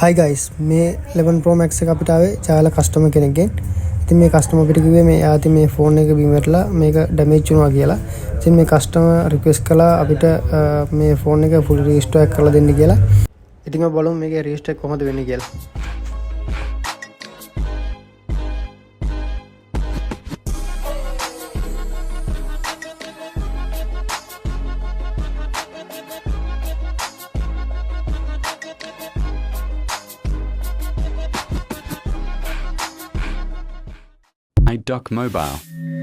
හයි guys මේ 11 Pro Max එක අපිට ආවේ ජාල කස්ටමර් කෙනෙක්ගෙන්. ඉතින් මේ කස්ටමර් අපිට කිව්වේ මේ යාති මේ ෆෝන් එක බිම වැටලා මේක ඩැමේජ් වුණා කියලා. ඉතින් මේ කස්ටමර් රික්වෙස්ට් කළා අපිට මේ ෆෝන් එක ෆුල් රීස්ටෝර් කරලා දෙන්න කියලා. ඉතින් අපි බලමු මේකේ රීස්ටෝර් කොහොමද වෙන්නේ කියලා. iDock Mobile.